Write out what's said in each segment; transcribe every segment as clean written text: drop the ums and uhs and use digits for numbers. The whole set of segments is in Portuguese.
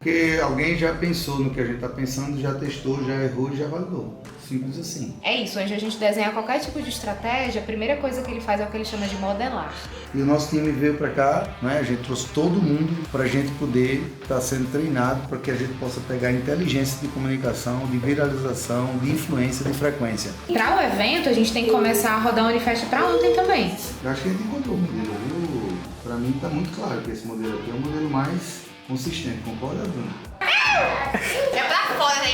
Porque alguém já pensou no que a gente está pensando, já testou, já errou e já validou. Simples assim. É isso, onde a gente desenha qualquer tipo de estratégia, a primeira coisa que ele faz é o que ele chama de modelar. E o nosso time veio para cá, né? A gente trouxe todo mundo para a gente poder estar sendo treinado para que a gente possa pegar inteligência de comunicação, de viralização, de influência, de frequência. Para o evento, a gente tem que começar a rodar o Unifest para ontem também. Eu acho que a gente encontrou o modelo, viu? Para mim está muito claro que esse modelo aqui é o modelo mais consistente, concorda, Bruno? É pra fora, né?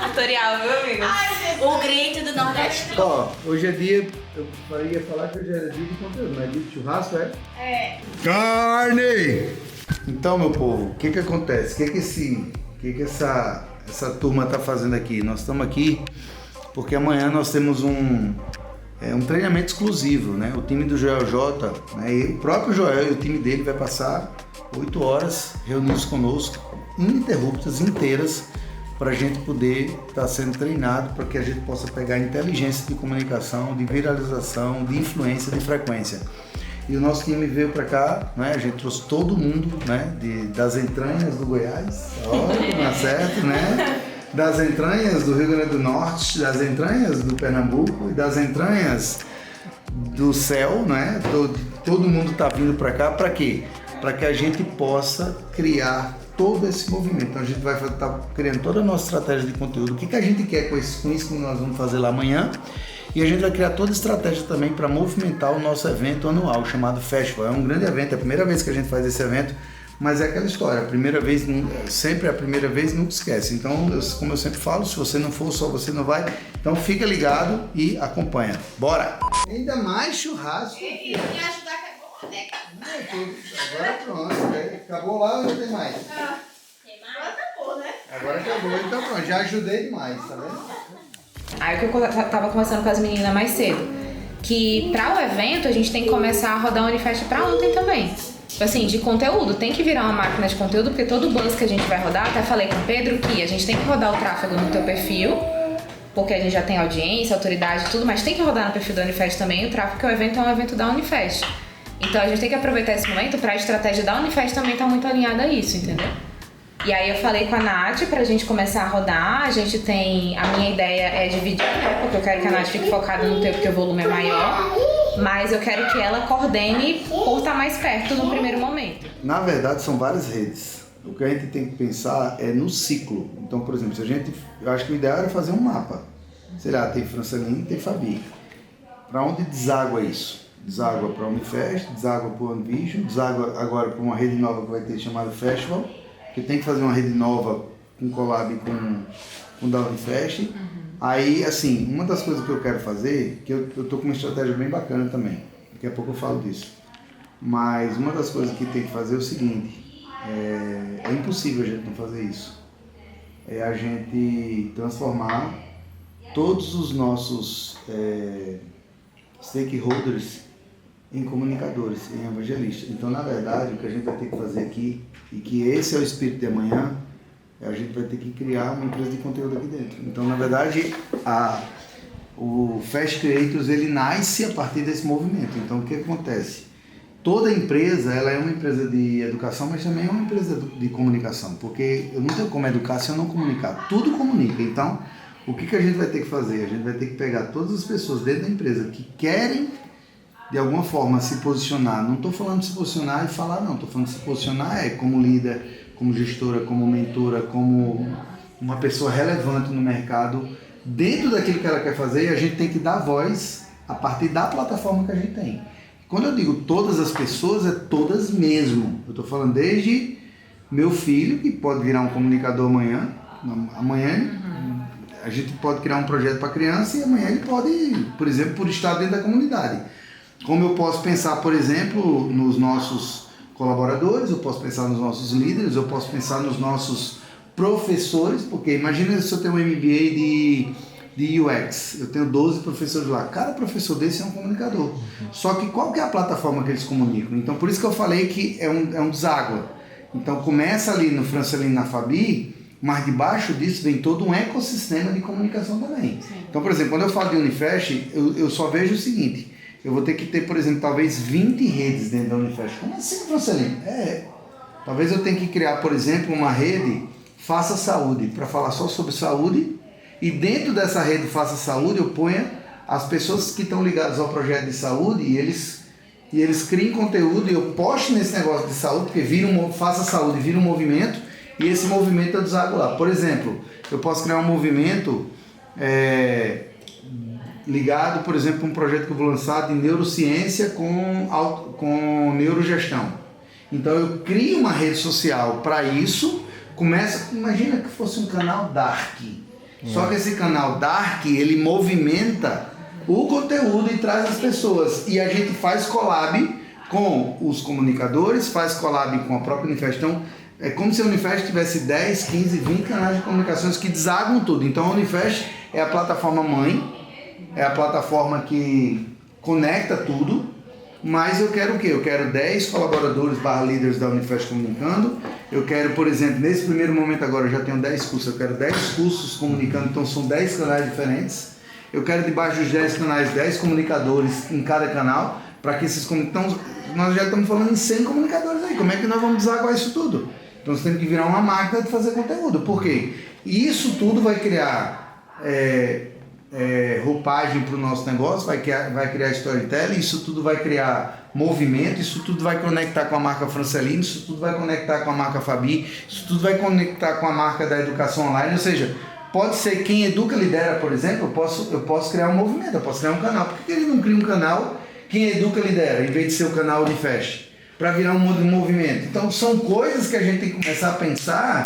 Tutorial, viu, amigo? O grito do Nordeste. Ó, hoje é dia, eu ia falar que hoje era dia de conteúdo, mas é dia de churrasco, é? É. Carne! Então, meu povo, o que que acontece? O que que essa turma tá fazendo aqui? Nós estamos aqui porque amanhã nós temos um treinamento exclusivo, né? O time do Joel J, né? E o próprio Joel e o time dele vai passar 8 horas reunidos conosco, ininterruptas, inteiras, para a gente poder estar sendo treinado para que a gente possa pegar inteligência de comunicação, de viralização, de influência, de frequência. E o nosso time veio para cá, né? A gente trouxe todo mundo, né? Das entranhas do Goiás, tá certo, né? Das entranhas do Rio Grande do Norte, das entranhas do Pernambuco e das entranhas do céu, né? Todo mundo está vindo para cá para quê? Para que a gente possa criar todo esse movimento. Então a gente vai estar criando toda a nossa estratégia de conteúdo. O que a gente quer com isso que nós vamos fazer lá amanhã? E a gente vai criar toda a estratégia também para movimentar o nosso evento anual, chamado Festival. É um grande evento, é a primeira vez que a gente faz esse evento, mas é aquela história, a primeira vez, sempre a primeira vez, nunca esquece. Então, como eu sempre falo, se você não for, só você não vai. Então fica ligado e acompanha. Bora! Ainda mais churrasco. E ajudar que é bom, né? Agora pronto, né? Acabou lá ou ainda tem mais? Agora acabou, né? Agora acabou, então pronto, já ajudei demais, tá vendo? Aí o que eu tava conversando com as meninas mais cedo, que para o evento a gente tem que começar a rodar o Unifest para ontem também. Assim, de conteúdo, tem que virar uma máquina de conteúdo, porque todo o buzz que a gente vai rodar, até falei com o Pedro que a gente tem que rodar o tráfego no teu perfil, porque a gente já tem audiência, autoridade e tudo, mas tem que rodar no perfil da Unifest também o tráfego, porque o evento é um evento da Unifest. Então a gente tem que aproveitar esse momento para a estratégia da Unifest também estar muito alinhada a isso, entendeu? E aí eu falei com a Nath pra gente começar a rodar, a gente tem, a minha ideia é dividir, né, porque eu quero que a Nath fique focada no teu, porque o volume é maior, mas eu quero que ela coordene por estar mais perto no primeiro momento. Na verdade, são várias redes. O que a gente tem que pensar é no ciclo. Então, por exemplo, eu acho que o ideal era fazer um mapa. Sei lá, tem Franceline, tem Fabi. Para onde deságua isso? Deságua para a Unifest, deságua para o Unvision, deságua agora para uma rede nova que vai ter chamada Festival, que tem que fazer uma rede nova com collab com o da Unifest. Aí, assim, uma das coisas que eu quero fazer, que eu tô com uma estratégia bem bacana também, daqui a pouco eu falo disso, mas uma das coisas que tem que fazer é o seguinte, é impossível a gente não fazer isso, é a gente transformar todos os nossos stakeholders em comunicadores, em evangelistas. Então, na verdade, o que a gente vai ter que fazer aqui, e que esse é o espírito de amanhã, a gente vai ter que criar uma empresa de conteúdo aqui dentro. Então, na verdade, o Fast Creators, ele nasce a partir desse movimento. Então, o que acontece? Toda empresa, ela é uma empresa de educação, mas também é uma empresa de comunicação, porque eu não tenho como educar se eu não comunicar. Tudo comunica. Então, o que a gente vai ter que fazer? A gente vai ter que pegar todas as pessoas dentro da empresa que querem de alguma forma se posicionar. Não estou falando de se posicionar e falar, não. Estou falando de se posicionar como líder, como gestora, como mentora, como uma pessoa relevante no mercado, dentro daquilo que ela quer fazer, e a gente tem que dar voz a partir da plataforma que a gente tem. Quando eu digo todas as pessoas, é todas mesmo. Eu estou falando desde meu filho, que pode virar um comunicador amanhã. A gente pode criar um projeto para criança e amanhã ele pode, por exemplo, por estar dentro da comunidade. Como eu posso pensar, por exemplo, nos nossos colaboradores, eu posso pensar nos nossos líderes, eu posso pensar nos nossos professores, porque imagina se eu tenho um MBA de UX, eu tenho 12 professores lá, cada professor desse é um comunicador. Só que qual que é a plataforma que eles comunicam? Então, por isso que eu falei que é um deságua. Então, começa ali no Franceline, na Fabi, mas debaixo disso vem todo um ecossistema de comunicação também. Sim. Então, por exemplo, quando eu falo de Unifest, eu só vejo o seguinte: eu vou ter que ter, por exemplo, talvez 20 redes dentro da Unifest. Como assim, Franceline? Talvez eu tenha que criar, por exemplo, uma rede Faça Saúde, para falar só sobre saúde, e dentro dessa rede Faça Saúde eu ponha as pessoas que estão ligadas ao projeto de saúde e eles criem conteúdo e eu poste nesse negócio de saúde, porque Faça Saúde vira um movimento e esse movimento eu desago lá. Por exemplo, eu posso criar um movimento ligado, por exemplo, a um projeto que eu vou lançar de neurociência com neurogestão. Então eu crio uma rede social para isso, imagina que fosse um canal Dark. Só que esse canal Dark, ele movimenta o conteúdo e traz as pessoas. E a gente faz collab com os comunicadores, faz collab com a própria Unifest. Então, é como se a Unifest tivesse 10, 15, 20 canais de comunicações que desagam tudo. Então a Unifest é a plataforma mãe, é a plataforma que conecta tudo, mas eu quero o quê? Eu quero 10 colaboradores /líderes da Unifest comunicando. Eu quero, por exemplo, nesse primeiro momento agora eu já tenho 10 cursos, eu quero 10 cursos comunicando, então são 10 canais diferentes. Eu quero debaixo dos 10 canais, 10 comunicadores em cada canal, para que esses comunicadores... Então, nós já estamos falando em 100 comunicadores aí, como é que nós vamos desaguar isso tudo? Então você tem que virar uma máquina de fazer conteúdo. Por quê? E isso tudo vai criar roupagem para o nosso negócio, vai criar storytelling, isso tudo vai criar movimento, isso tudo vai conectar com a marca Francelino, isso tudo vai conectar com a marca Fabi, isso tudo vai conectar com a marca da educação online, ou seja, pode ser quem educa lidera, por exemplo, eu posso criar um movimento, eu posso criar um canal. Por que ele não cria um canal quem educa lidera, em vez de ser o canal Unifest? Para virar um movimento. Então são coisas que a gente tem que começar a pensar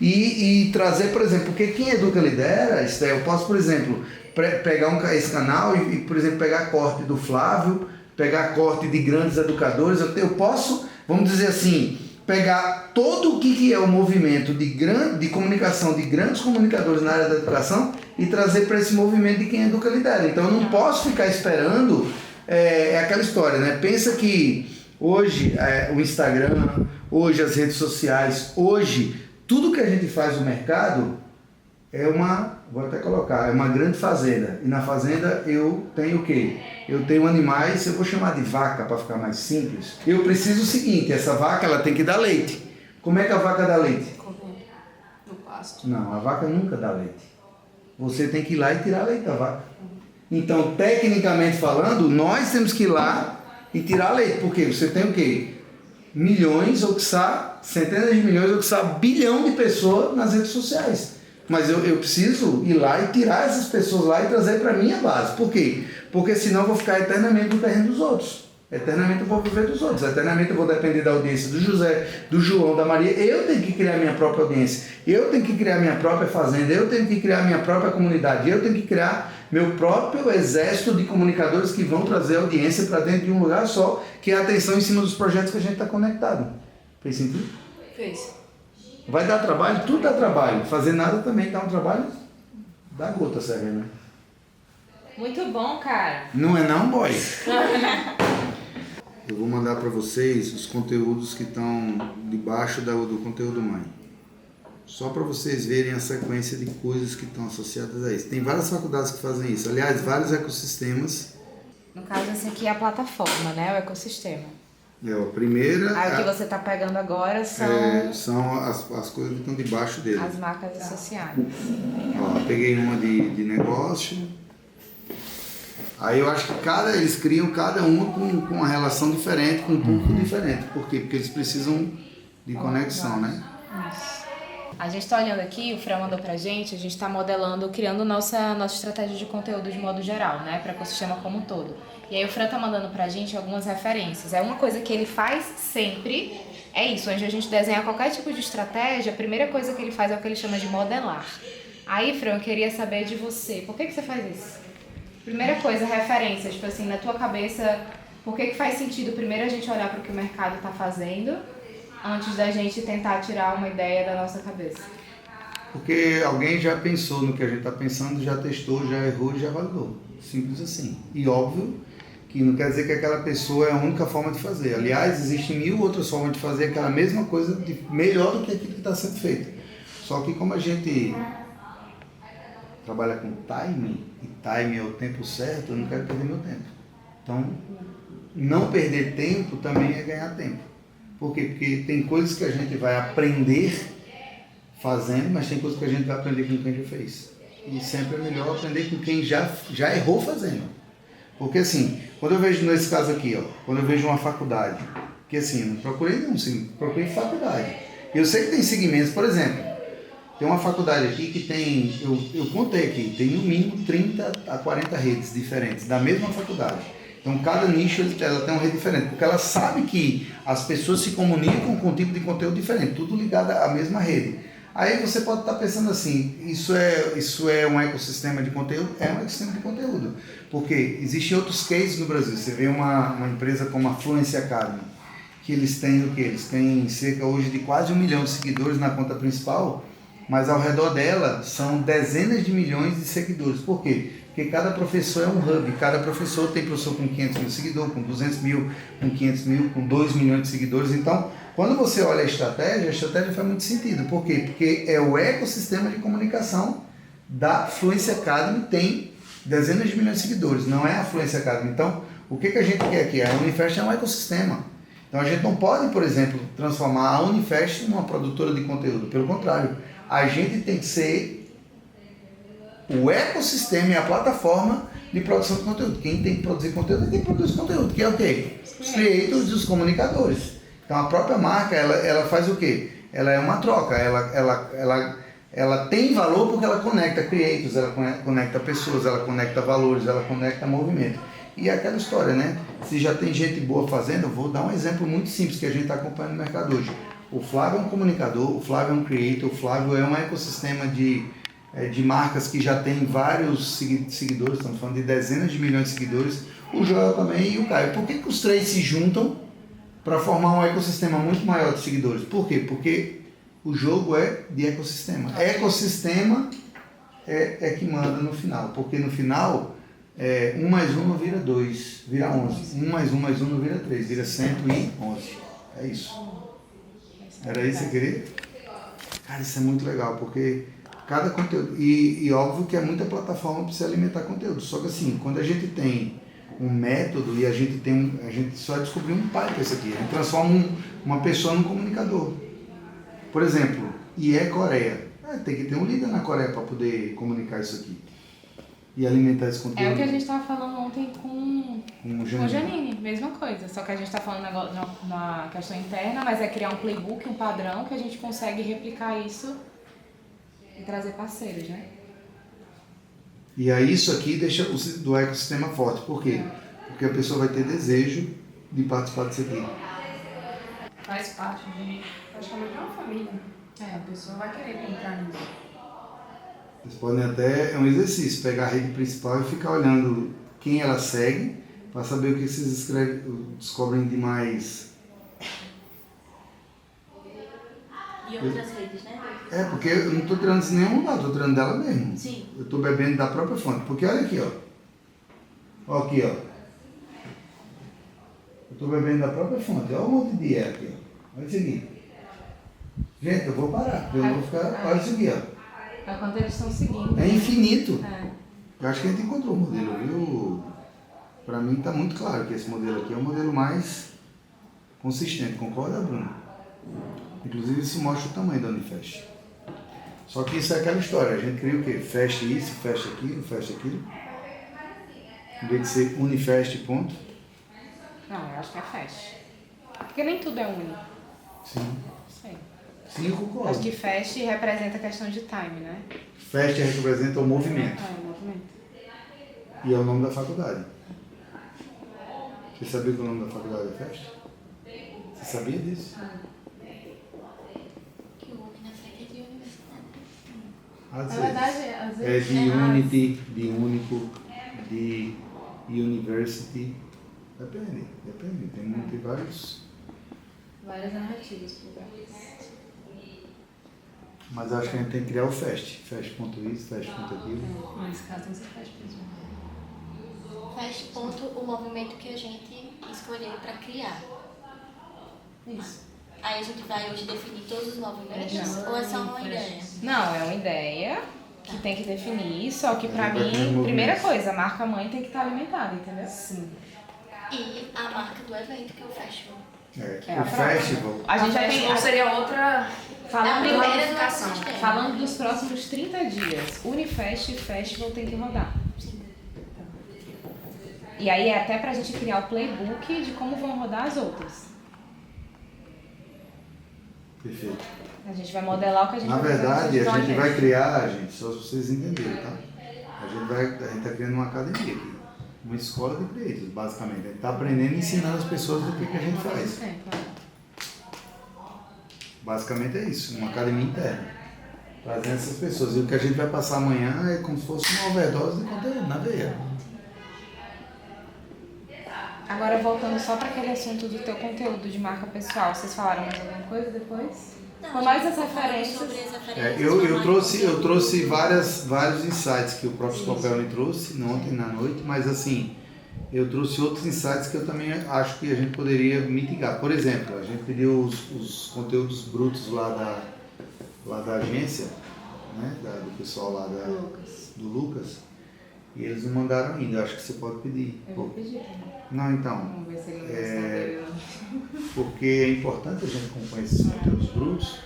e trazer, por exemplo, porque quem educa lidera, eu posso, por exemplo, pegar esse canal e, por exemplo, pegar corte do Flávio, pegar corte de grandes educadores, eu posso, vamos dizer assim, pegar todo o que é o movimento de comunicação de grandes comunicadores na área da educação e trazer para esse movimento de quem educa lidera. Então eu não posso ficar esperando, aquela história, né? Pensa que hoje o Instagram, hoje as redes sociais, hoje tudo que a gente faz no mercado vou até colocar, é uma grande fazenda. E na fazenda eu tenho o quê? Eu tenho animais, eu vou chamar de vaca para ficar mais simples. Eu preciso o seguinte, essa vaca ela tem que dar leite. Como é que a vaca dá leite? No pasto. Não, a vaca nunca dá leite. Você tem que ir lá e tirar leite da vaca. Então, tecnicamente falando, nós temos que ir lá e tirar leite. Porque você tem o quê? Milhões, ou quiçá, centenas de milhões, ou quiçá, bilhão de pessoas nas redes sociais. Mas eu preciso ir lá e tirar essas pessoas lá e trazer para a minha base. Por quê? Porque senão eu vou ficar eternamente no terreno dos outros. Eternamente eu vou viver dos outros. Eternamente eu vou depender da audiência do José, do João, da Maria. Eu tenho que criar minha própria audiência. Eu tenho que criar minha própria fazenda. Eu tenho que criar minha própria comunidade. Eu tenho que criar meu próprio exército de comunicadores que vão trazer audiência para dentro de um lugar só, que é a atenção em cima dos projetos que a gente está conectado. Fez sentido? Fez. Vai dar trabalho? Tudo dá trabalho. Fazer nada também dá um trabalho da gota, sério, né? Muito bom, cara. Não é não, boy? Eu vou mandar para vocês os conteúdos que estão debaixo do conteúdo mãe. Só para vocês verem a sequência de coisas que estão associadas a isso. Tem várias faculdades que fazem isso. Aliás, vários ecossistemas. No caso, esse aqui é a plataforma, né? O ecossistema. A primeira... Aí o que você está pegando agora são... são as coisas que estão debaixo dele. As marcas associadas. Ó, peguei uma de negócio. Aí eu acho que eles criam cada uma com uma relação diferente, com um público diferente. Por quê? Porque eles precisam de conexão, né? Isso. A gente está olhando aqui, o Fran mandou pra gente, a gente está modelando, criando nossa estratégia de conteúdo de modo geral, né? Para o ecossistema como um todo. E aí o Fran tá mandando pra gente algumas referências. É uma coisa que ele faz sempre, é isso, onde a gente desenha qualquer tipo de estratégia, a primeira coisa que ele faz é o que ele chama de modelar. Aí, Fran, eu queria saber de você, por que você faz isso? Primeira coisa, referência, tipo assim, na tua cabeça, por que faz sentido primeiro a gente olhar para o que o mercado está fazendo, antes da gente tentar tirar uma ideia da nossa cabeça? Porque alguém já pensou no que a gente está pensando, já testou, já errou e já validou. Simples assim. E óbvio que não quer dizer que aquela pessoa é a única forma de fazer. Aliás, existem 1000 outras formas de fazer aquela mesma coisa melhor do que aquilo que está sendo feito. Só que como a gente trabalha com timing, e timing é o tempo certo, eu não quero perder meu tempo. Então, não perder tempo também é ganhar tempo. Por quê? Porque tem coisas que a gente vai aprender fazendo, mas tem coisas que a gente vai aprender com quem já fez. E sempre é melhor aprender com quem já errou fazendo. Porque assim, quando eu vejo nesse caso aqui, ó, quando eu vejo uma faculdade, que assim, não procurei não, sim, procurei faculdade. Eu sei que tem segmentos, por exemplo, tem uma faculdade aqui que tem, eu contei aqui, tem no mínimo 30 a 40 redes diferentes da mesma faculdade. Então cada nicho ela tem uma rede diferente, porque ela sabe que as pessoas se comunicam com um tipo de conteúdo diferente, tudo ligado à mesma rede. Aí você pode estar pensando assim, isso é um ecossistema de conteúdo? É um ecossistema de conteúdo. Porque existem outros cases no Brasil. Você vê uma empresa como a Fluency Academy, que eles têm o quê? Eles têm cerca hoje de quase 1 milhão de seguidores na conta principal, mas ao redor dela são dezenas de milhões de seguidores. Por quê? Porque cada professor é um hub, cada professor tem professor com 500 mil seguidores, com 200 mil, com 500 mil, com 2 milhões de seguidores. Então, quando você olha a estratégia faz muito sentido. Por quê? Porque é o ecossistema de comunicação da Fluency Academy, tem dezenas de milhões de seguidores, não é a Fluency Academy. Então, o que a gente quer aqui? A Unifest é um ecossistema. Então, a gente não pode, por exemplo, transformar a Unifest numa produtora de conteúdo. Pelo contrário, a gente tem que ser o ecossistema e a plataforma de produção de conteúdo. Quem tem que produzir conteúdo é quem produz conteúdo, que é o quê? Os creators e os comunicadores. Então a própria marca, ela faz o quê? Ela é uma troca, ela tem valor porque ela conecta creators, ela conecta pessoas, ela conecta valores, ela conecta movimento. E é aquela história, né? Se já tem gente boa fazendo, eu vou dar um exemplo muito simples que a gente está acompanhando no mercado hoje. O Flávio é um comunicador, o Flávio é um creator, o Flávio é um ecossistema de marcas que já tem vários seguidores, estamos falando de dezenas de milhões de seguidores, o Joel também e o Caio. Por que os três se juntam para formar um ecossistema muito maior de seguidores? Por quê? Porque o jogo é de ecossistema. Ecossistema é que manda no final, porque no final 1 mais 1 não vira 2, vira 11. 1 mais 1 mais 1 não vira 3, vira 111. É isso. Era isso que você queria? Cara, isso é muito legal, porque cada conteúdo, e óbvio que é muita plataforma para se alimentar conteúdo, só que assim, quando a gente tem um método e a gente só descobriu um pai com isso aqui, a gente transforma uma pessoa num comunicador. Por exemplo, IE Coreia, tem que ter um líder na Coreia para poder comunicar isso aqui e alimentar esse conteúdo. É o que a gente estava falando ontem com o Janine, mesma coisa, só que a gente está falando na questão interna, mas é criar um playbook, um padrão que a gente consegue replicar isso e trazer parceiros, né? E aí isso aqui deixa do ecossistema forte. Por quê? Porque a pessoa vai ter desejo de participar disso aqui. Faz parte de praticamente uma família. A pessoa vai querer entrar nisso. Vocês podem até, é um exercício, pegar a rede principal e ficar olhando quem ela segue, para saber o que vocês descobrem de mais. E outras redes, né? Porque eu não estou tirando isso em nenhum lugar, estou tirando dela mesmo. Sim. Eu estou bebendo da própria fonte. Porque olha aqui, ó. Olha aqui, ó. Eu estou bebendo da própria fonte. Olha o monte de erro aqui, ó. Olha isso aqui. Gente, eu vou parar. Eu não vou ficar. Olha isso aqui, ó. É quanto eles estão seguindo. É infinito. É. Eu acho que a gente encontrou o modelo, viu? Para mim está muito claro que esse modelo aqui é o modelo mais consistente. Concorda, Bruno? Inclusive isso mostra o tamanho da Unifest. Só que isso é aquela história, a gente cria o quê? Fecha isso, fecha aquilo, fecha aquilo. Em vez de ser Unifest, ponto. Não, eu acho que é fast. Porque nem tudo é único. Sim. Sei. Sim, eu concordo. Acho que fast representa a questão de time, né? Fest representa o movimento. É, o movimento. E é o nome da faculdade. Você sabia que o nome da faculdade é Fest? Você sabia disso? Que o U na frente é de universidade. Às Na vezes. verdade, às vezes. De unity, de único, de university. Depende. Tem vários. Várias narrativas por lugar. Mas acho que a gente tem que criar o Fest. Fest.isso, Fest.aquilo. Nesse caso tem que ser fast mesmo. Faz ponto o movimento que a gente escolheu para criar. Isso. Aí a gente vai hoje definir todos os movimentos ou é só uma ideia? Não, é uma ideia que tem que definir, só que pra Vai ter mim, movimentos. primeira coisa, a marca mãe tem que estar alimentada, entendeu? Sim. E a marca do evento, que é o festival. O festival. A gente já tem. Seria outra. Falando, primeira ramificação. do sistema. falando dos próximos 30 dias, Unifest e Festival tem que rodar. E aí é até pra gente criar o playbook de como vão rodar as outras. Perfeito. A gente vai modelar o que a gente Na vai fazer verdade, com a gente agência. vai criar, gente, só se vocês entenderem, tá? A gente está criando uma academia aqui, uma escola de creators, basicamente. A gente está aprendendo e ensinando as pessoas do que a gente faz. Basicamente é isso, uma academia interna. Trazendo essas pessoas. E o que a gente vai passar amanhã é como se fosse uma overdose de conteúdo na veia. Agora voltando só para aquele assunto do teu conteúdo de marca pessoal, vocês falaram mais alguma coisa depois? Não, Com mais as falando referências. sobre as referências Eu trouxe vários insights que o próprio Scopel me trouxe ontem na noite, mas assim, eu trouxe outros insights que eu também acho que a gente poderia mitigar. Por exemplo, a gente pediu os conteúdos brutos lá da agência, né, do pessoal lá do Lucas, e eles não mandaram ainda. Eu acho que você pode pedir. Eu vou pedir também. Não, então, Vamos ver se ele vai responder. porque é importante a gente acompanhar esses conteúdos brutos,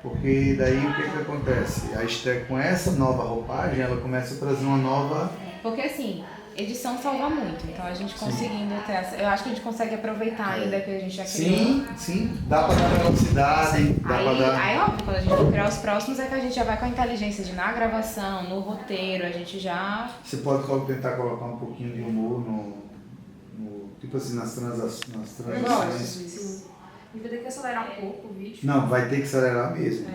porque daí o que acontece? A estreia com essa nova roupagem, ela começa a trazer uma nova... Porque assim, edição salva muito, então a gente conseguindo ter essa, eu acho que a gente consegue aproveitar ainda que a gente já criou. Sim, dá pra dar velocidade, dá pra dar... Aí óbvio, quando a gente for criar os próximos é que a gente já vai com a inteligência de na gravação, no roteiro, a gente já... Você pode tentar colocar um pouquinho de humor tipo assim, nas transições. E vai ter que acelerar um pouco o vídeo. Não, vai ter que acelerar mesmo.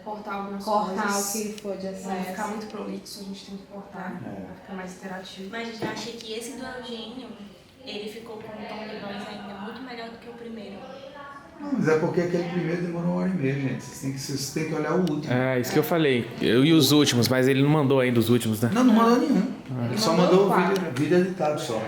Cortar algumas Cortar coisas. o que for de Vai acesso. ficar muito prolixo, a gente tem que cortar. Vai ficar mais interativo. Mas eu já achei que esse do Eugênio, ele ficou com um tom de voz ainda muito melhor do que o primeiro. Não, mas é porque aquele primeiro demorou 1h30, gente. Vocês têm que olhar o último. É, isso que eu falei. Eu e os últimos, mas ele não mandou ainda os últimos, né? Não mandou nenhum. Ele só mandou o quatro. vídeo editado só.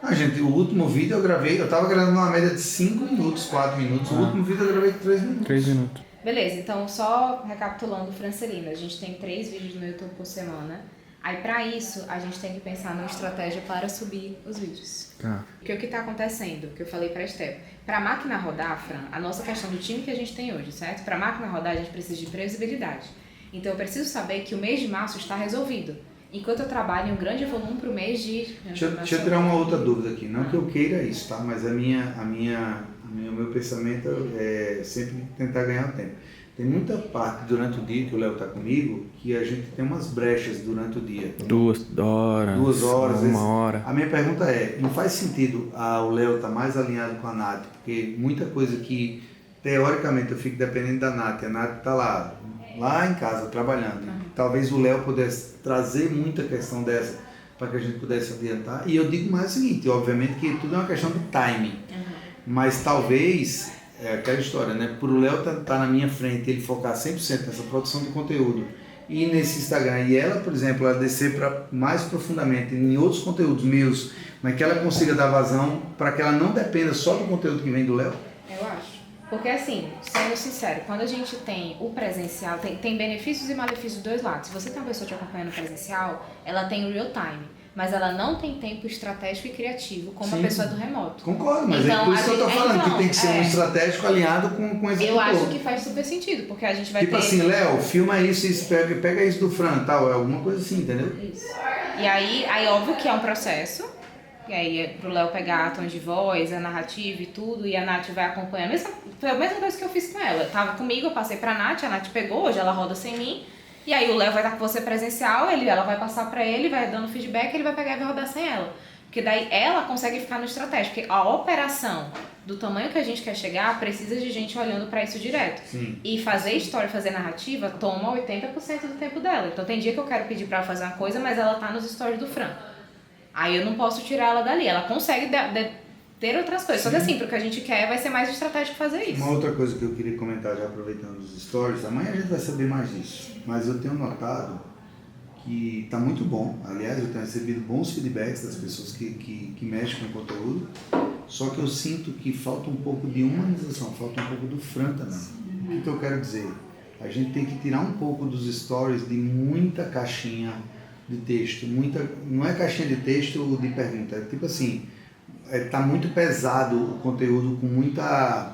Ah, gente, o último vídeo eu tava gravando uma média de 5 minutos, 4 minutos. O último vídeo eu gravei 3 minutos. 3 minutos. Beleza, então só recapitulando, Francelina, a gente tem 3 vídeos no YouTube por semana. Aí pra isso, a gente tem que pensar numa estratégia para subir os vídeos. Tá. Porque o que tá acontecendo, que eu falei pra Esther, pra máquina rodar, Fran, a nossa questão do time que a gente tem hoje, certo? Pra máquina rodar, a gente precisa de previsibilidade. Então eu preciso saber que o mês de março está resolvido. Enquanto eu trabalho em um grande volume pro mês de... Deixa eu tirar uma outra dúvida aqui. Não que eu queira isso, tá? Mas o meu pensamento é sempre tentar ganhar o tempo. Tem muita parte durante o dia que o Léo tá comigo que a gente tem umas brechas durante o dia. 2 horas. 2 horas. 1 hora. A minha pergunta é, não faz sentido o Léo estar mais alinhado com a Nath? Porque muita coisa que, teoricamente, eu fico dependendo da Nath. A Nath está lá em casa, trabalhando. Talvez o Léo pudesse trazer muita questão dessa para que a gente pudesse adiantar. E eu digo mais o seguinte, obviamente que tudo é uma questão de timing. Mas talvez, é aquela história, né? Por o Léo tá na minha frente, ele focar 100% nessa produção de conteúdo e nesse Instagram, e ela, por exemplo, ela descer mais profundamente em outros conteúdos meus, mas que ela consiga dar vazão para que ela não dependa só do conteúdo que vem do Léo. Eu acho. Porque assim, sendo sincero, quando a gente tem o presencial, tem benefícios e malefícios dos dois lados. Se você tem uma pessoa te acompanhando presencial, ela tem o real time, mas ela não tem tempo estratégico e criativo como a pessoa do remoto. Concordo, mas Então, é por isso que eu tô falando, que tem que ser um é. estratégico alinhado com o executor. Eu acho que faz super sentido, porque a gente vai Tipo ter... assim, Léo, filma isso, pega isso do Fran, tal, é alguma coisa assim, entendeu? Isso. E aí óbvio que é um processo, e aí é pro Léo pegar tons de voz, a narrativa e tudo, e a Nath vai acompanhando. Foi a mesma coisa que eu fiz com ela. Tava comigo, eu passei pra Nath, a Nath pegou, hoje ela roda sem mim, e aí o Léo vai estar com você presencial, ela vai passar pra ele, vai dando feedback, ele vai pegar e vai rodar sem ela. Porque daí ela consegue ficar no estratégico, porque a operação do tamanho que a gente quer chegar precisa de gente olhando pra isso direto. Sim. E fazer história, fazer narrativa, toma 80% do tempo dela. Então tem dia que eu quero pedir pra ela fazer uma coisa, mas ela tá nos stories do Fran. Aí eu não posso tirar ela dali. Ela consegue ter outras coisas. Só que assim, pro que a gente quer vai ser mais estratégico fazer isso. Uma outra coisa que eu queria comentar, já aproveitando os stories, amanhã a gente vai saber mais disso. Mas eu tenho notado que está muito bom. Aliás, eu tenho recebido bons feedbacks das pessoas que mexem com o conteúdo. Só que eu sinto que falta um pouco de humanização, falta um pouco do Fran também. O que eu quero dizer? A gente tem que tirar um pouco dos stories de muita caixinha de texto. Não é caixinha de texto ou de pergunta. É tipo assim, tá muito pesado o conteúdo, com muita...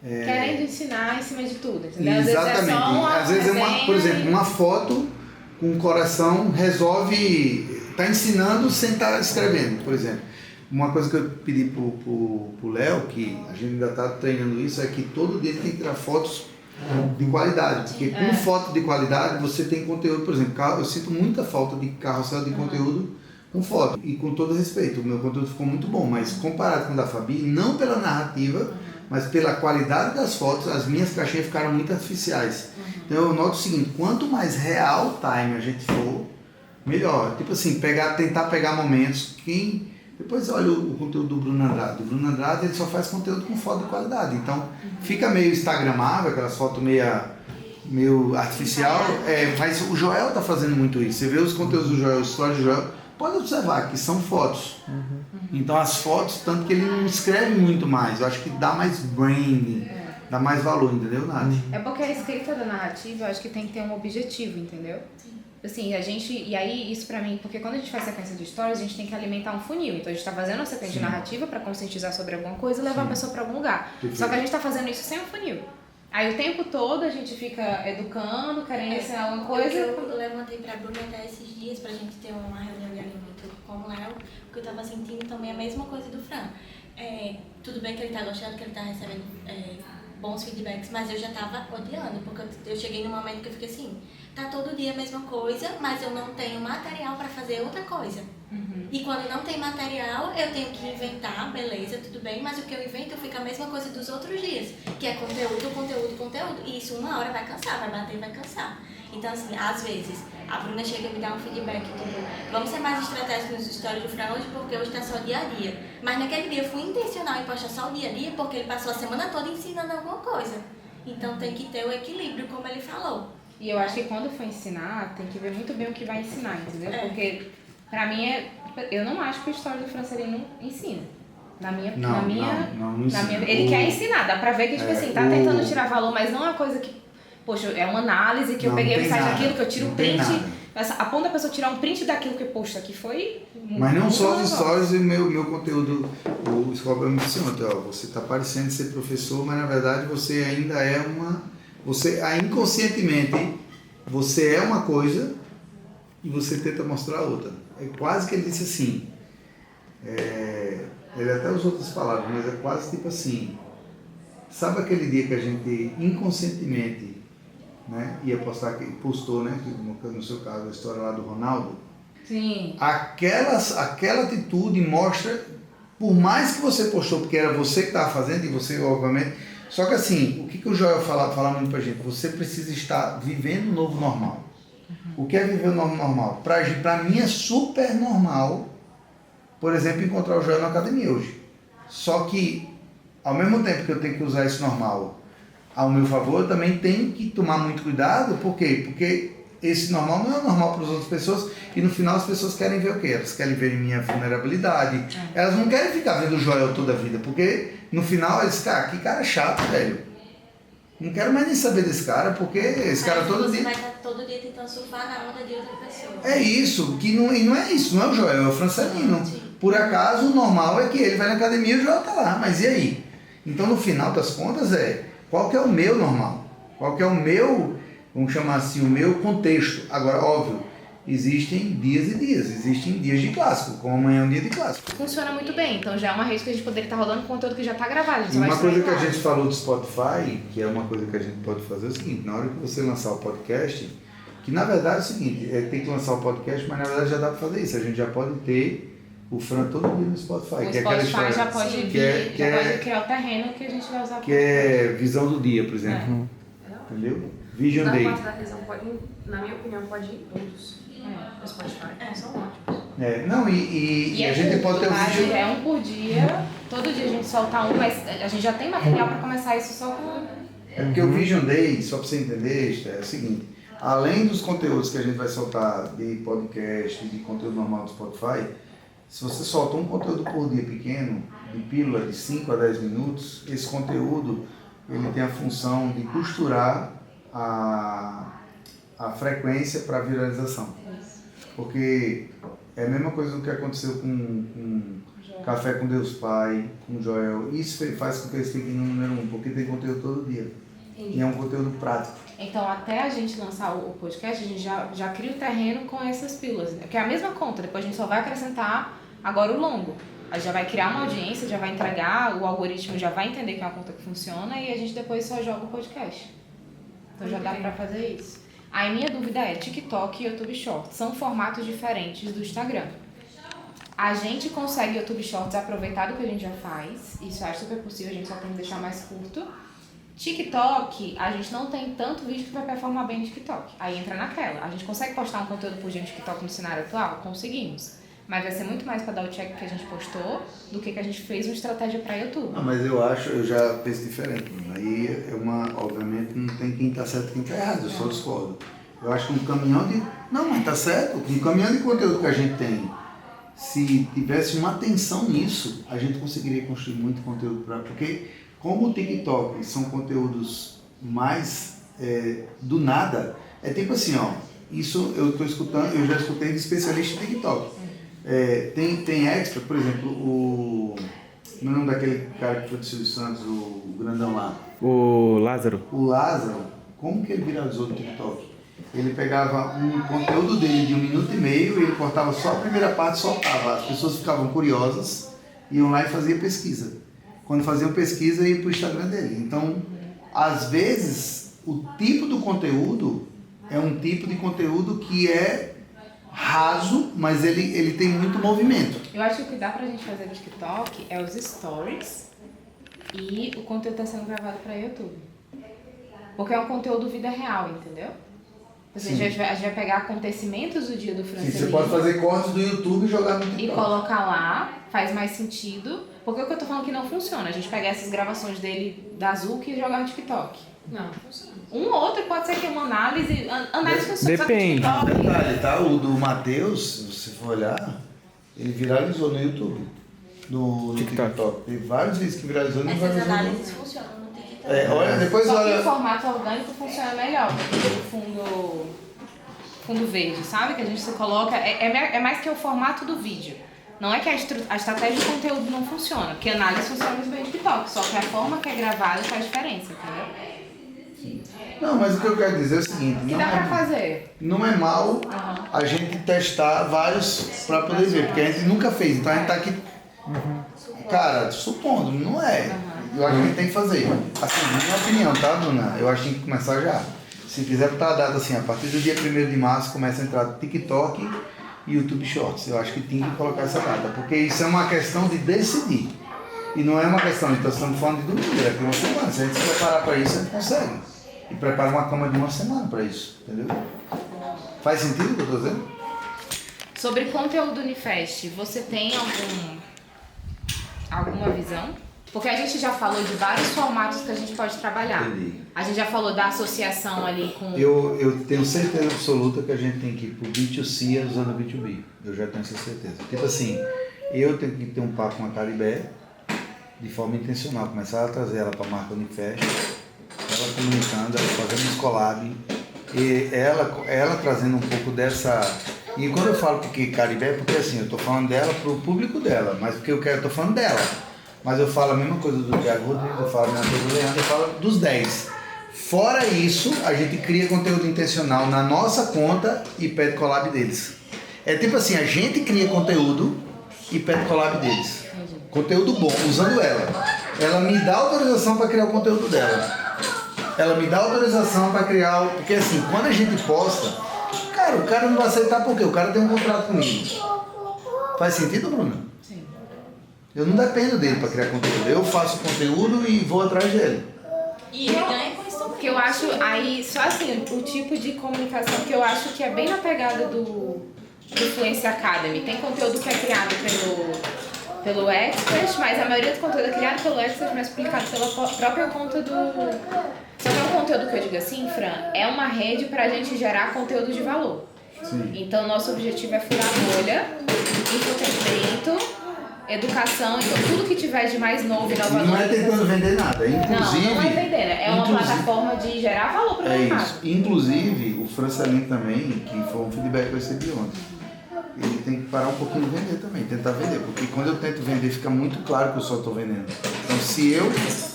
Querendo ensinar em cima de tudo, entendeu? Exatamente. Às vezes é só por exemplo, uma foto com um coração resolve... Tá ensinando sem estar escrevendo, por exemplo. Uma coisa que eu pedi pro Léo, que a gente ainda está treinando isso, é que todo dia tem que tirar fotos de qualidade. Porque com foto de qualidade você tem conteúdo. Por exemplo, eu sinto muita falta de carrossel de conteúdo com foto. E com todo respeito, o meu conteúdo ficou muito bom, mas comparado com o da Fabi, não pela narrativa, mas pela qualidade das fotos, as minhas caixinhas ficaram muito artificiais. Então eu noto o seguinte, quanto mais real time a gente for, melhor. Tipo assim, tentar pegar momentos que... Depois olha o conteúdo do Bruno Andrade. O Bruno Andrade ele só faz conteúdo com foto de qualidade. Então fica meio instagramável, aquelas fotos meio artificial. Mas o Joel tá fazendo muito isso. Você vê os conteúdos do Joel, os stories do Joel, pode observar que são fotos. Então as fotos, tanto que ele não escreve muito mais. Eu acho que dá mais branding, dá mais valor, entendeu, Nath? É porque a escrita da narrativa, eu acho que tem que ter um objetivo, entendeu? Assim, e aí isso pra mim, porque quando a gente faz sequência de stories, a gente tem que alimentar um funil. Então a gente tá fazendo uma sequência de narrativa pra conscientizar sobre alguma coisa e levar a pessoa pra algum lugar. Só que a gente tá fazendo isso sem um funil. Aí o tempo todo a gente fica educando, querendo ensinar alguma coisa. Eu levantei pra Bruna até esses dias pra gente ter uma reunião de alinhamento com o Léo, porque eu tava sentindo também a mesma coisa do Fran. Tudo bem que ele tá gostando, que ele tá recebendo bons feedbacks, mas eu já tava odiando, porque eu cheguei num momento que eu fiquei assim, tá todo dia a mesma coisa, mas eu não tenho material pra fazer outra coisa. E quando não tem material, eu tenho que inventar, beleza, tudo bem, mas o que eu invento fica a mesma coisa dos outros dias, que é conteúdo, e isso uma hora vai cansar, vai bater e vai cansar. Então, assim, às vezes, a Bruna chega a me dar um feedback, tipo, vamos ser mais estratégicos nos stories do Fran hoje, porque hoje tá só dia a dia. Mas naquele dia eu fui intencional em postar só o dia a dia, porque ele passou a semana toda ensinando alguma coisa. Então tem que ter o equilíbrio, como ele falou. E eu acho que quando for ensinar, tem que ver muito bem o que vai ensinar, entendeu? Porque, pra mim, eu não acho que o história do Francelino ensina. Ele quer ensinar, dá pra ver que, tipo assim, tá tentando tirar valor, mas não é uma coisa que, poxa, é uma análise que eu peguei o site daquilo, que eu tiro um print, a ponto da pessoa tirar um print daquilo que, poxa, aqui foi... Mas não só os stories e meu conteúdo, o Scobra me disse ontem, você tá parecendo ser professor, mas na verdade você ainda é inconscientemente, você é uma coisa e você tenta mostrar outra. É quase que ele disse assim, ele até usou outras palavras, mas é quase tipo assim, sabe aquele dia que a gente inconscientemente, né, ia postar, postou, né, no seu caso, a história lá do Ronaldo? Sim. Aquela atitude mostra, por mais que você postou, porque era você que estava fazendo, e você, obviamente, só que assim, o que o Joel fala muito pra gente? Você precisa estar vivendo o novo normal. O que é viver o novo normal? Pra mim é super normal, por exemplo, encontrar o Joel na academia hoje. Só que, ao mesmo tempo que eu tenho que usar esse normal ao meu favor, eu também tenho que tomar muito cuidado. Por quê? Porque esse normal não é normal para as outras pessoas, e no final as pessoas querem ver o quê? Elas querem ver minha vulnerabilidade. Elas não querem ficar vendo o Joel toda a vida, porque no final eles, cara, que cara chato, velho. Não quero mais nem saber desse cara, porque esse cara todo dia... Você vai estar todo dia tentando surfar na onda de outra pessoa. É isso, e não é isso, não é o Joel, é o Francelino. Por acaso, o normal é que ele vai na academia e o Joel tá lá, mas e aí? Então, no final das contas, qual que é o meu normal? Qual que é o meu, vamos chamar assim, o meu contexto? Agora, óbvio, existem dias e dias, existem dias de clássico, como amanhã é um dia de clássico. Funciona muito bem, então já é uma rede que a gente poderia estar rodando conteúdo que já está gravado. E uma coisa que a gente falou do Spotify, que é uma coisa que a gente pode fazer, é o seguinte: na hora que você lançar o podcast, que na verdade é o seguinte, tem que lançar o podcast, mas na verdade já dá para fazer isso, a gente já pode ter o Fran todo dia no Spotify. O que Spotify é história, já pode pode criar o terreno que a gente vai usar. Que é visão do dia, por exemplo. Entendeu? Vision Day. Na parte da visão, na minha opinião, pode ir todos. O Spotify são ótimos. Não, e a gente pode ter um vídeo. É um por dia, todo dia a gente solta um, mas a gente já tem material para começar isso só com... É porque o Vision Day, só para você entender, é o seguinte: além dos conteúdos que a gente vai soltar de podcast, de conteúdo normal do Spotify, se você solta um conteúdo por dia pequeno, de pílula de 5 a 10 minutos, esse conteúdo ele tem a função de costurar a frequência para viralização. Porque é a mesma coisa do que aconteceu com Café com Deus Pai, com Joel. Isso faz com que eles fiquem no número 1, porque tem conteúdo todo dia. E é um conteúdo prático. Então, até a gente lançar o podcast, a gente já cria o terreno com essas pílulas. Que é a mesma conta, depois a gente só vai acrescentar agora o longo. A gente já vai criar uma audiência, já vai entregar, o algoritmo já vai entender que é uma conta que funciona e a gente depois só joga o podcast. Então já dá pra fazer isso. Aí minha dúvida é, TikTok e YouTube Shorts são formatos diferentes do Instagram. A gente consegue YouTube Shorts aproveitar do que a gente já faz, isso eu acho super possível, a gente só tem que deixar mais curto. TikTok, a gente não tem tanto vídeo que vai performar bem no TikTok. Aí entra naquela. A gente consegue postar um conteúdo por dia no TikTok no cenário atual? Conseguimos. Mas vai ser muito mais para dar o check que a gente postou do que a gente fez uma estratégia para YouTube. Não, mas eu já penso diferente. Aí obviamente não tem quem tá certo e quem tá errado, eu só discordo. Eu acho que um caminhão de... Não, mas tá certo. Um caminhão de conteúdo que a gente tem, se tivesse uma atenção nisso, a gente conseguiria construir muito conteúdo porque como o TikTok são conteúdos mais do nada, é tipo assim, ó, isso eu tô escutando, eu já escutei de especialista em TikTok. Tem extra, por exemplo, como é o nome daquele cara que foi do Silvio Santos, o grandão lá? O Lázaro. O Lázaro, como que ele viralizou no TikTok? Ele pegava um conteúdo dele de 1 minuto e meio, ele cortava só a primeira parte e soltava. As pessoas ficavam curiosas, iam lá e faziam pesquisa. Quando faziam pesquisa, ia para o Instagram dele. Então, às vezes, o tipo do conteúdo é um tipo de conteúdo que é raso, mas ele tem muito movimento. Eu acho que o que dá pra gente fazer no TikTok é os stories e o conteúdo tá sendo gravado pra YouTube. Porque é um conteúdo vida real, entendeu? A gente vai pegar acontecimentos do dia do Francelino. Sim, você pode fazer cortes do YouTube e jogar no TikTok. E colocar lá, faz mais sentido. Porque o que eu tô falando que não funciona, a gente pegar essas gravações dele da Zuc e jogar no TikTok. Não funciona. Um ou outro pode ser que uma análise funciona. Depende. Detalhe, tá? O do Matheus, se você for olhar, ele viralizou no YouTube. No TikTok. Tem vários vídeos que viralizou e não Essas viralizou. análises funcionam no TikTok. Olha, depois Só que olha. o formato orgânico funciona melhor, porque o fundo verde, sabe? Que a gente se coloca. É mais que o formato do vídeo. Não é que a estratégia de conteúdo não funciona, porque a análise funciona muito bem no TikTok, só que a forma que é gravada faz diferença, entendeu? Não, mas o que eu quero dizer é o seguinte, O que dá pra fazer? não é mal a gente testar vários pra poder ver, porque a gente nunca fez, então a gente tá aqui, cara, supondo, não é. Eu acho que a gente tem que fazer. Assim, na minha opinião, tá, Bruna? Eu acho que tem que começar já. Se quiser botar a data assim, a partir do dia 1º de março começa a entrar TikTok e YouTube Shorts. Eu acho que tem que colocar essa data, porque isso é uma questão de decidir. E não é uma questão de estamos falando de domingo, é de uma semana. Se a gente se preparar para isso, a gente consegue. E prepara uma cama de uma semana para isso, entendeu? Faz sentido o que eu estou dizendo? Sobre conteúdo Unifest, você tem alguma visão? Porque a gente já falou de vários formatos que a gente pode trabalhar. Entendi. A gente já falou da associação ali com... Eu tenho certeza absoluta que a gente tem que ir pro B2C usando o B2B. Eu já tenho essa certeza. Tipo assim, eu tenho que ter um papo com a Caribé de forma intencional. Começar a trazer ela para a marca Unifest, ela comunicando, ela fazendo uns collab, e ela trazendo um pouco dessa... E quando eu falo porque Caribé, porque assim, eu tô falando dela pro público dela, mas porque eu tô falando dela. Mas eu falo a mesma coisa do Thiago Rodrigues, eu falo a mesma coisa do Leandro, eu falo dos 10. Fora isso, a gente cria conteúdo intencional na nossa conta e pede collab deles. É tipo assim, a gente cria conteúdo e pede collab deles. Conteúdo bom, usando ela. Ela me dá autorização para criar o conteúdo dela. Ela me dá autorização para criar o... Porque assim, quando a gente posta, cara, o cara não vai aceitar porque o cara tem um contrato comigo. Faz sentido, Bruno? Eu não dependo dele para criar conteúdo. Eu faço conteúdo e vou atrás dele. E ele ganha com isso também. Que eu acho, aí, só assim, o tipo de comunicação que eu acho que é bem na pegada do Fluency Academy. Tem conteúdo que é criado pelo Expert, mas a maioria do conteúdo é criado pelo Expert, mas publicado pela própria conta do... Só que é um conteúdo que eu digo assim, Fran, é uma rede pra gente gerar conteúdo de valor. Sim. Então, nosso objetivo é furar a bolha, entretenimento, educação, então tudo que tiver de mais novo e inovador. Não é tentando vender nada, inclusive... Não é vender, é uma plataforma de gerar valor para o mercado. Isso. Inclusive, o Francelino também, que foi um feedback que eu recebi ontem. ele tem que parar um pouquinho de vender também, tentar vender, porque quando eu tento vender fica muito claro que eu só estou vendendo. Então se eu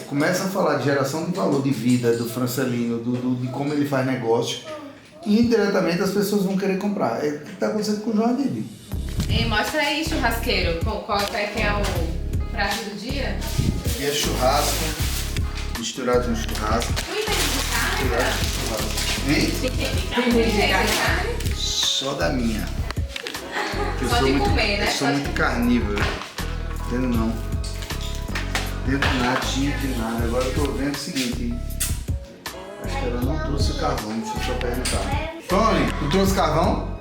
começo a falar de geração de valor de vida do Francelino, de como ele faz negócio, indiretamente as pessoas vão querer comprar. É o que está acontecendo com o João Adib. E mostra aí, churrasqueiro, qual é que é o prato do dia? Aqui é churrasco, misturado no churrasco. Misturado com churrasco. Hein? Tem carne? Só da minha. Eu Só sou de muito, comer, né? eu sou muito carnívoro. Entendo não. Entendo nada, tinha de nada. Agora eu tô vendo o seguinte. Acho que ela não trouxe carvão, deixa eu só perguntar. Tony, tu trouxe carvão?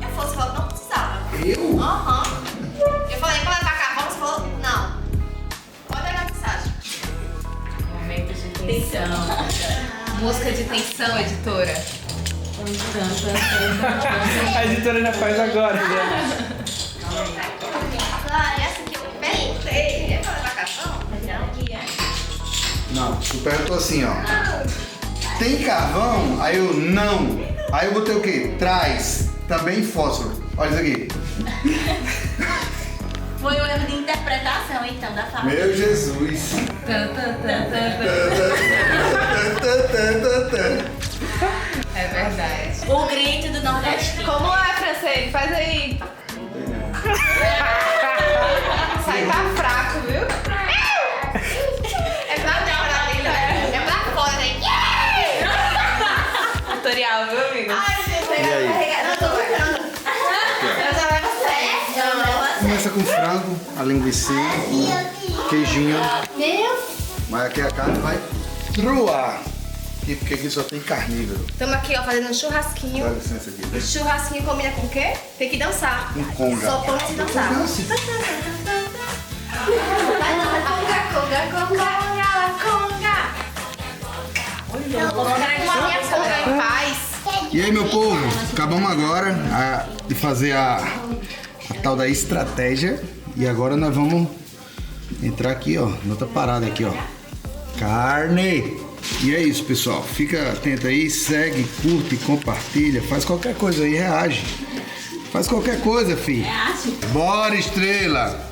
Eu fosse falou, não precisava. Eu? Aham. Eu falei pra levar carvão, você falou, não. Pode olhar a mensagem. Momento de tensão. Música de tensão, editora. A editora já faz agora, né? Ah, essa que eu perguntei. É pra levar carvão? Não, que é. Não, tu perguntou assim, ó. Tem carvão? Aí eu, não. Aí eu botei o quê? Traz. Também fósforo. Olha isso aqui. Foi um erro de interpretação, então, da fala. Meu Jesus. É verdade. O grito do nordestino. Como é, francês? Faz aí. Sai tá fraco, viu? É pra dentro, é pra fora, hein? Tutorial, viu, amigo? Ai, gente, E aí? não, tô brincando. Eu já levo a sério. Já levo a sério. Começa com frango, a linguiça, queijinho. Meu. Mas aqui a carne vai truar. Porque aqui só tem carnívoro. Estamos aqui, ó, fazendo um churrasquinho. Dá licença aqui. Deixa Churrasquinho combina com o quê? Tem que dançar. um conga. Só pode se dançar. Dance. Conga, uma minha conga em paz. E aí, meu povo, acabamos agora de fazer a tal da estratégia. E agora nós vamos entrar aqui, ó, noutra parada aqui, ó. Carne! E é isso, pessoal. Fica atento aí, segue, curte, compartilha, faz qualquer coisa aí, reage. Faz qualquer coisa, filho. Bora, estrela!